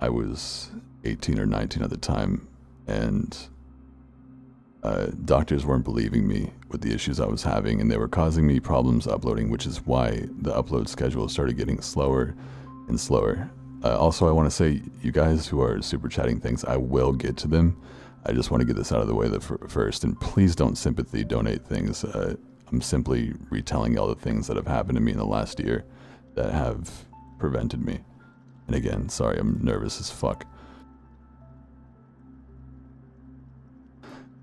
I was 18 or 19 at the time, and doctors weren't believing me with the issues I was having, and they were causing me problems uploading, which is why the upload schedule started getting slower and slower. Also, I want to say, you guys who are super chatting things, I will get to them. I just want to get this out of the way first, and please don't sympathy donate things. I'm simply retelling all the things that have happened to me in the last year that have prevented me. And again, sorry, I'm nervous as fuck.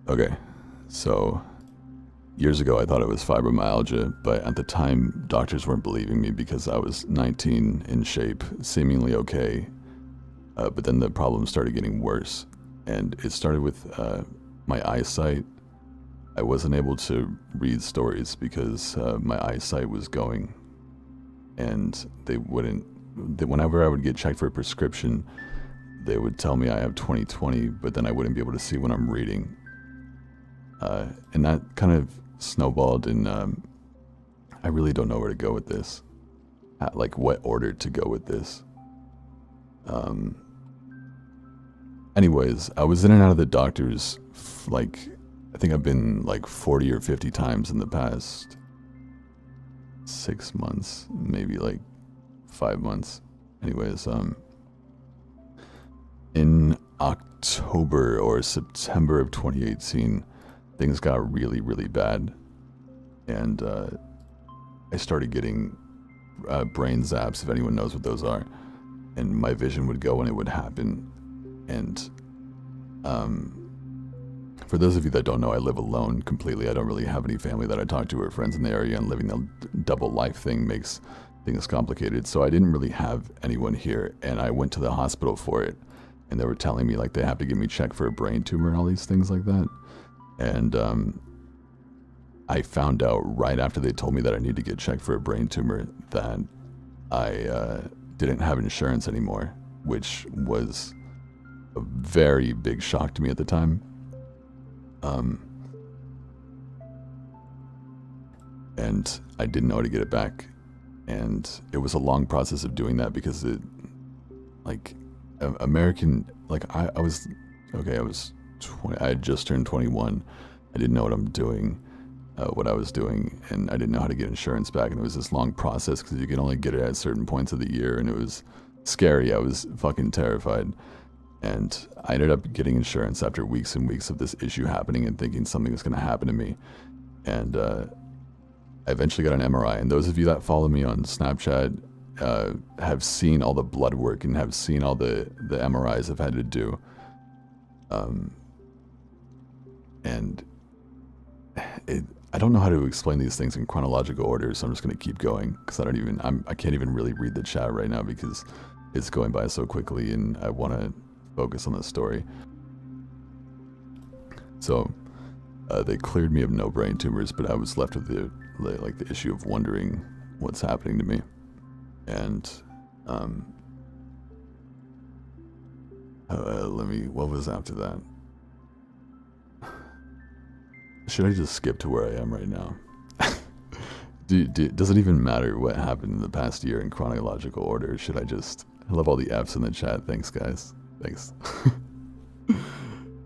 Okay, so years ago I thought it was fibromyalgia, but at the time doctors weren't believing me because I was 19, in shape, seemingly okay, but then the problem started getting worse, and it started with my eyesight. I wasn't able to read stories because my eyesight was going, and whenever I would get checked for a prescription, they would tell me I have 20/20, but then I wouldn't be able to see when I'm reading. And that kind of snowballed, and I really don't know where to go with this. Like, what order to go with this. Anyways, I was in and out of the doctors, like, I think I've been like 40 or 50 times in the past 6 months, maybe like 5 months. Anyways, in October or September of 2018, things got really, really bad, and I started getting brain zaps, if anyone knows what those are, and my vision would go and it would happen. And for those of you that don't know, I live alone completely. I don't really have any family that I talk to or friends in the area, and living the double life thing makes things complicated. So I didn't really have anyone here, and I went to the hospital for it, and they were telling me like they have to get me checked for a brain tumor and all these things like that. And I found out right after they told me that I need to get checked for a brain tumor that I didn't have insurance anymore, which was a very big shock to me at the time. And I didn't know how to get it back, and it was a long process of doing that because it, like, American, like, I was 20, I had just turned 21. I didn't know what I was doing, and I didn't know how to get insurance back, and it was this long process because you can only get it at certain points of the year, and it was scary. I was fucking terrified. And I ended up getting insurance after weeks and weeks of this issue happening and thinking something was going to happen to me. And I eventually got an MRI. And those of you that follow me on Snapchat have seen all the blood work and have seen all the MRIs I've had to do. And I don't know how to explain these things in chronological order, so I'm just going to keep going because I can't even really read the chat right now because it's going by so quickly, and I want to focus on the story. So they cleared me of no brain tumors, but I was left with the issue of wondering what's happening to me. And what was after that? Should I just skip to where I am right now? Does it even matter what happened in the past year in chronological order? Should I just... I love all the F's in the chat. Thanks, guys. Thanks.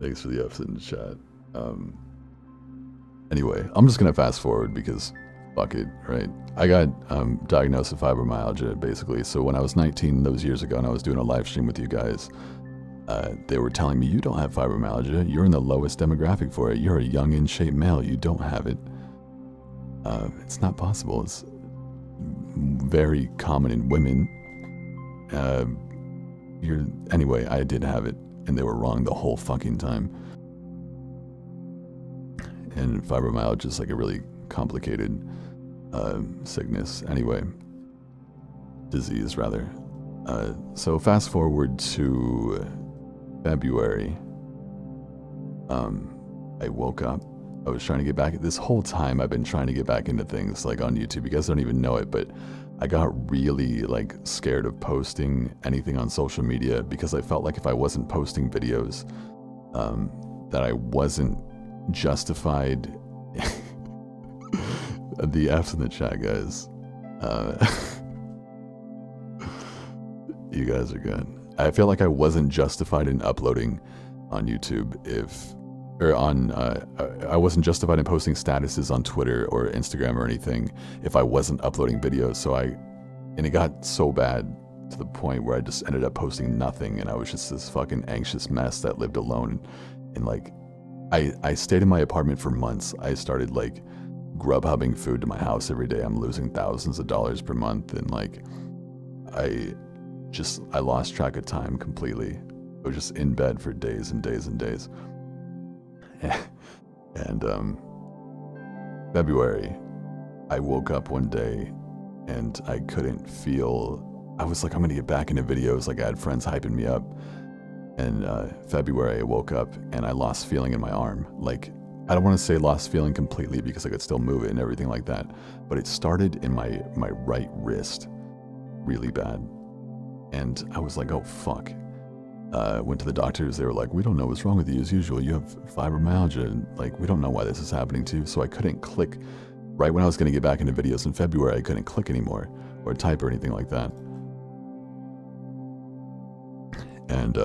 Thanks for the F's in the chat. Anyway, I'm just going to fast forward because fuck it, right? I got diagnosed with fibromyalgia, basically. So when I was 19, those years ago, and I was doing a live stream with you guys, they were telling me, you don't have fibromyalgia. You're in the lowest demographic for it. You're a young, in-shape male. You don't have it. It's not possible. It's very common in women. Anyway, I did have it, and they were wrong the whole fucking time. And fibromyalgia is like a really complicated sickness. Anyway, disease rather. So fast forward to February. I woke up. I was trying to get back. This whole time I've been trying to get back into things like on YouTube. You guys don't even know it, but I got really like scared of posting anything on social media because I felt like if I wasn't posting videos, that I wasn't justified. The F's in the chat, guys. You guys are good. I felt like I wasn't justified in uploading on YouTube I wasn't justified in posting statuses on Twitter or Instagram or anything if I wasn't uploading videos. And it got so bad to the point where I just ended up posting nothing, and I was just this fucking anxious mess that lived alone. And like, I stayed in my apartment for months. I started like Grubhubbing food to my house every day. I'm losing thousands of dollars per month, and like, I lost track of time completely. I was just in bed for days and days and days. And February, I woke up one day and I couldn't feel. I was like, I'm gonna get back into videos. Like, I had friends hyping me up. And February, I woke up and I lost feeling in my arm. Like, I don't want to say lost feeling completely because I could still move it and everything like that, but it started in my right wrist really bad. And I was like, oh fuck. Went to the doctors. They were like, we don't know what's wrong with you. As usual, you have fibromyalgia, and like, we don't know why this is happening to you. So I couldn't click. Right when I was going to get back into videos in February, I couldn't click anymore or type or anything like that. And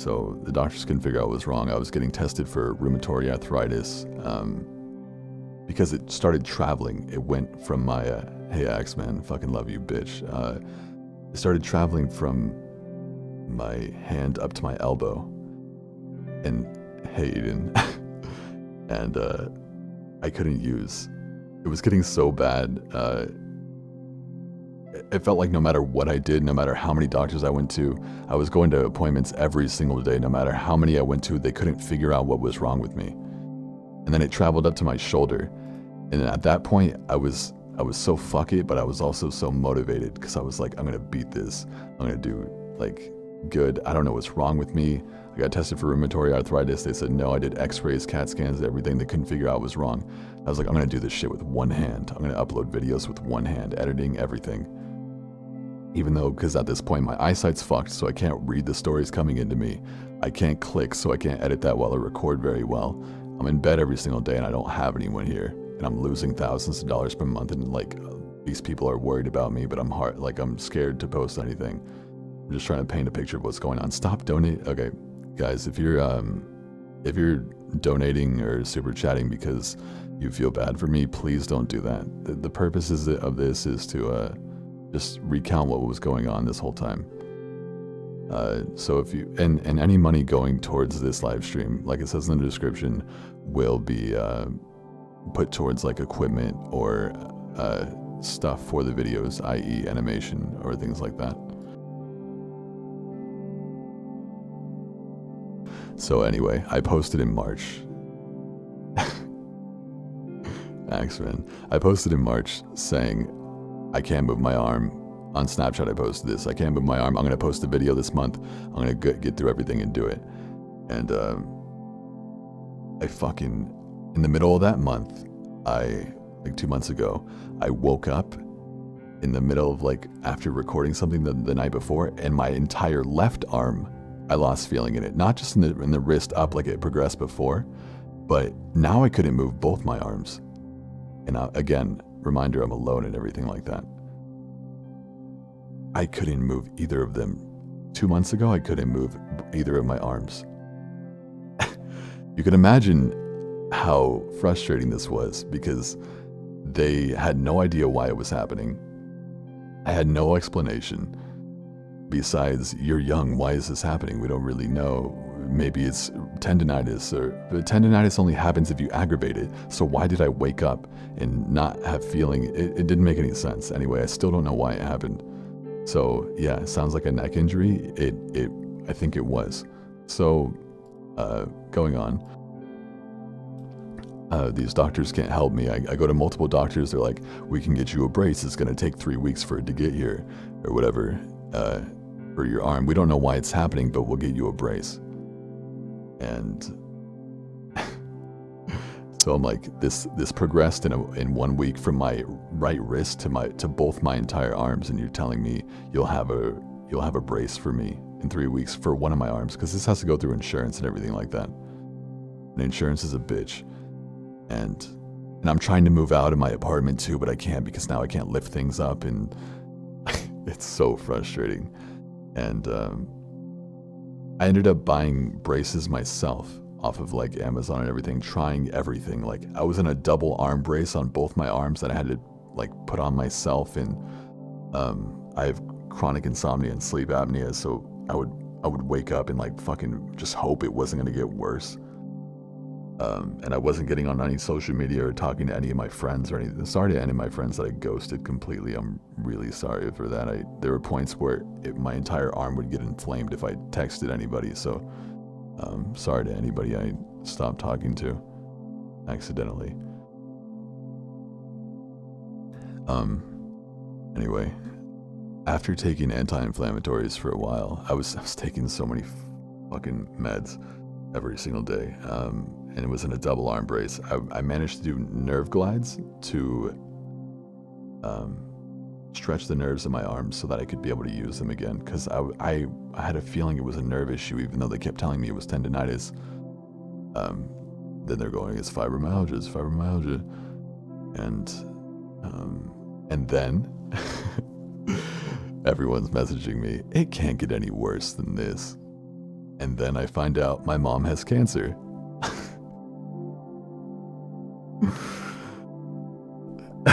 so the doctors couldn't figure out what was wrong. I was getting tested for rheumatoid arthritis because it started traveling. It went from my, hey Axeman, fucking love you, bitch. It started traveling from my hand up to my elbow. And hey Eden. And I couldn't use. It was getting so bad. It felt like no matter what I did, no matter how many doctors I went to, I was going to appointments every single day. No matter how many I went to, they couldn't figure out what was wrong with me. And then it traveled up to my shoulder. And at that point, I was so fuck it, but I was also so motivated because I was like, I'm going to beat this. I'm going to do like good. I don't know what's wrong with me. I got tested for rheumatoid arthritis. They said no. I did x-rays, CAT scans, everything. They couldn't figure out what was wrong. I was like, I'm going to do this shit with one hand. I'm going to upload videos with one hand, editing, everything. Even though, because at this point my eyesight's fucked, so I can't read the stories coming into me. I can't click, so I can't edit that while I record very well. I'm in bed every single day and I don't have anyone here. And I'm losing thousands of dollars per month, and like, these people are worried about me, but I'm scared to post anything. I'm just trying to paint a picture of what's going on. Stop donating. Okay, guys, if you're donating or super chatting because you feel bad for me, please don't do that. The purpose of this is to just recount what was going on this whole time. So if you, and any money going towards this live stream, like it says in the description, will be put towards like equipment or stuff for the videos, i.e. animation or things like that. So anyway, I posted in March. Axeman. I posted in March saying, I can't move my arm. On Snapchat I posted this. I can't move my arm. I'm going to post a video this month. I'm going to get through everything and do it. And I fucking, in the middle of that month, like 2 months ago, I woke up in the middle of like, after recording something the night before, and my entire left arm, I lost feeling in it. Not just in the wrist up like it progressed before, but now I couldn't move both my arms. And again, reminder, I'm alone and everything like that. I couldn't move either of them. 2 months ago, I couldn't move either of my arms. You can imagine how frustrating this was because they had no idea why it was happening. I had no explanation besides, you're young, why is this happening? We don't really know. Maybe it's tendinitis, or tendinitis only happens if you aggravate it. So why did I wake up and not have feeling? It didn't make any sense. Anyway, I still don't know why it happened. So yeah, it sounds like a neck injury. I think it was. So going on, these doctors can't help me. I go to multiple doctors. They're like, we can get you a brace. It's going to take 3 weeks for it to get here or whatever, for your arm. We don't know why it's happening, but we'll get you a brace. And so I'm like, this progressed in 1 week from my right wrist to both my entire arms, and you're telling me you'll have a brace for me in 3 weeks for one of my arms, because this has to go through insurance and everything like that. And insurance is a bitch. And I'm trying to move out of my apartment too, but I can't because now I can't lift things up, and it's so frustrating. And I ended up buying braces myself off of like Amazon and everything, trying everything. Like I was in a double arm brace on both my arms that I had to like put on myself. And I have chronic insomnia and sleep apnea, so I would wake up and like fucking just hope it wasn't gonna get worse. And I wasn't getting on any social media or talking to any of my friends or anything. Sorry to any of my friends that I ghosted completely. I'm really sorry for that. There were points where my entire arm would get inflamed if I texted anybody. So sorry to anybody I stopped talking to accidentally. Anyway, after taking anti-inflammatories for a while, I was taking so many fucking meds every single day, and it was in a double arm brace. I managed to do nerve glides to stretch the nerves in my arms so that I could be able to use them again, because I had a feeling it was a nerve issue, even though they kept telling me it was tendonitis. Then they're going, it's fibromyalgia, and then everyone's messaging me, it can't get any worse than this. And then I find out my mom has cancer.